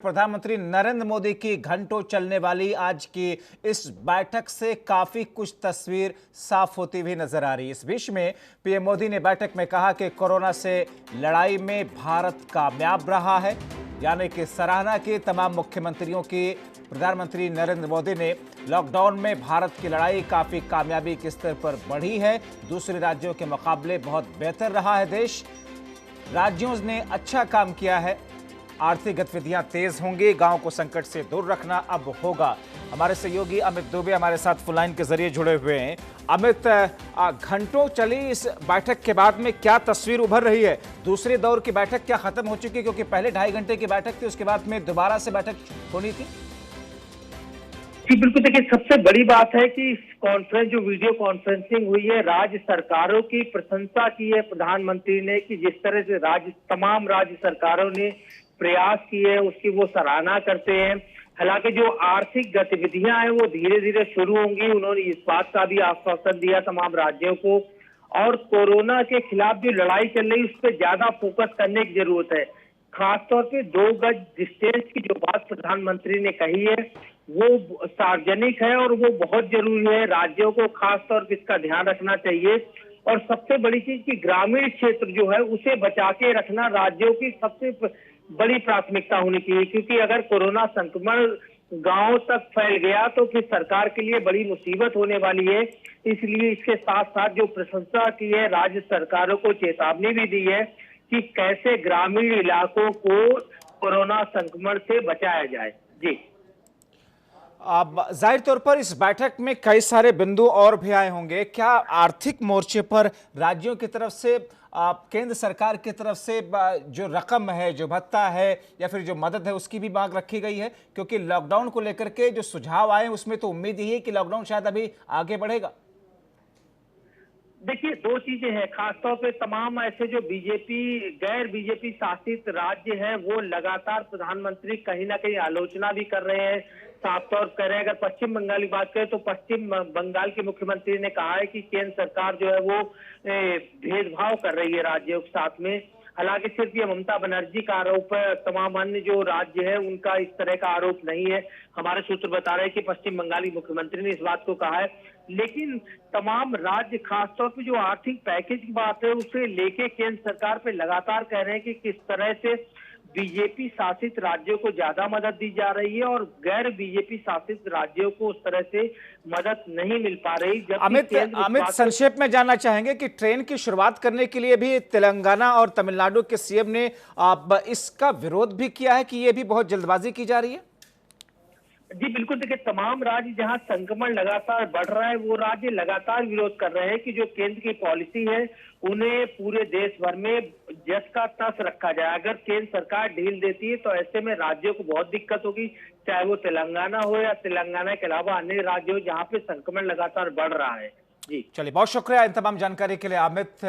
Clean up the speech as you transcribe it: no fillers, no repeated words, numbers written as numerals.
प्रधानमंत्री नरेंद्र मोदी की घंटों चलने वाली आज की इस बैठक से काफी कुछ तस्वीर साफ होती हुई नजर आ रही है। इस बीच में पीएम मोदी ने बैठक में कहा कि कोरोना से लड़ाई में भारत कामयाब रहा है, यानी कि सराहना की तमाम मुख्यमंत्रियों की। प्रधानमंत्री नरेंद्र मोदी ने लॉकडाउन में भारत की लड़ाई काफी कामयाबी के स्तर पर बढ़ी है, दूसरे राज्यों के मुकाबले बहुत बेहतर रहा है देश। राज्यों ने अच्छा काम किया है, आर्थिक गतिविधियां तेज होंगी, गांव को संकट से दूर रखना अब होगा। हमारे सहयोगी अमित दुबे हमारे साथ फोन लाइन के जरिए जुड़े हुए हैं। अमित, घंटों चली इस बैठक के बाद में क्या तस्वीर उभर रही है? दूसरे दौर की बैठक क्या खत्म हो चुकी है? क्योंकि पहले 2.5 घंटे की बैठक थी, उसके बाद में दोबारा से बैठक होनी थी। जी बिल्कुल, देखिए सबसे बड़ी बात है कि इस कॉन्फ्रेंस जो वीडियो कॉन्फ्रेंसिंग हुई है, राज्य सरकारों की प्रशंसा की है प्रधानमंत्री ने कि जिस तरह से तमाम राज्य सरकारों ने प्रयास किए हैं उसकी वो सराहना करते हैं। हालांकि जो आर्थिक गतिविधियां हैं वो धीरे धीरे शुरू होंगी, उन्होंने इस बात का भी आश्वासन दिया तमाम राज्यों को। और कोरोना के खिलाफ जो लड़ाई चल रही है उस पर ज्यादा फोकस करने की जरूरत है। खासतौर पे 2 गज डिस्टेंस की जो बात प्रधानमंत्री ने कही है वो सार्वजनिक है और वो बहुत जरूरी है। राज्यों को खासतौर पे इसका ध्यान रखना चाहिए। और सबसे बड़ी चीज कि ग्रामीण क्षेत्र जो है उसे बचा के रखना राज्यों की सबसे बड़ी प्राथमिकता होनी चाहिए, क्योंकि अगर कोरोना संक्रमण गांव तक फैल गया तो फिर सरकार के लिए बड़ी मुसीबत होने वाली है। इसलिए इसके साथ साथ जो प्रशंसा की है, राज्य सरकारों को चेतावनी भी दी है कि कैसे ग्रामीण इलाकों को कोरोना संक्रमण से बचाया जाए। जी, अब जाहिर तौर पर इस बैठक में कई सारे बिंदु और भी आए होंगे। क्या आर्थिक मोर्चे पर राज्यों की तरफ से, केंद्र सरकार की तरफ से जो रकम है, जो भत्ता है या फिर जो मदद है, उसकी भी मांग रखी गई है? क्योंकि लॉकडाउन को लेकर के जो सुझाव आए उसमें तो उम्मीद यही है कि लॉकडाउन शायद अभी आगे बढ़ेगा। देखिए 2 चीजें हैं। खासतौर पे तमाम ऐसे जो गैर बीजेपी शासित राज्य हैं वो लगातार प्रधानमंत्री कहीं ना कहीं आलोचना भी कर रहे हैं। साफ तौर पर कह रहे हैं, अगर पश्चिम बंगाल की बात करें तो पश्चिम बंगाल के मुख्यमंत्री ने कहा है कि केंद्र सरकार जो है वो भेदभाव कर रही है राज्यों के साथ में। हालांकि सिर्फ ये ममता बनर्जी का आरोप है, तमाम अन्य जो राज्य है उनका इस तरह का आरोप नहीं है। हमारे सूत्र बता रहे हैं कि पश्चिम बंगाली मुख्यमंत्री ने इस बात को कहा है। लेकिन तमाम राज्य खासतौर पे जो आर्थिक पैकेज की बात है उसे लेके केंद्र सरकार पे लगातार कह रहे हैं कि किस तरह से बीजेपी शासित राज्यों को ज्यादा मदद दी जा रही है और गैर बीजेपी शासित राज्यों को उस तरह से मदद नहीं मिल पा रही। अमित संक्षेप में जानना चाहेंगे कि ट्रेन की शुरुआत करने के लिए भी तेलंगाना और तमिलनाडु के सीएम ने इसका विरोध भी किया है कि ये भी बहुत जल्दबाजी की जा रही है। जी बिल्कुल, देखिए तमाम राज्य जहां संक्रमण लगातार बढ़ रहा है वो राज्य लगातार विरोध कर रहे हैं कि जो केंद्र की पॉलिसी है उन्हें पूरे देश भर में जस का तस रखा जाए। अगर केंद्र सरकार ढील देती है तो ऐसे में राज्यों को बहुत दिक्कत होगी, चाहे वो तेलंगाना हो या तेलंगाना के अलावा अन्य राज्य हो जहाँ पे संक्रमण लगातार बढ़ रहा है। जी चलिए, बहुत शुक्रिया इन तमाम जानकारी के लिए अमित।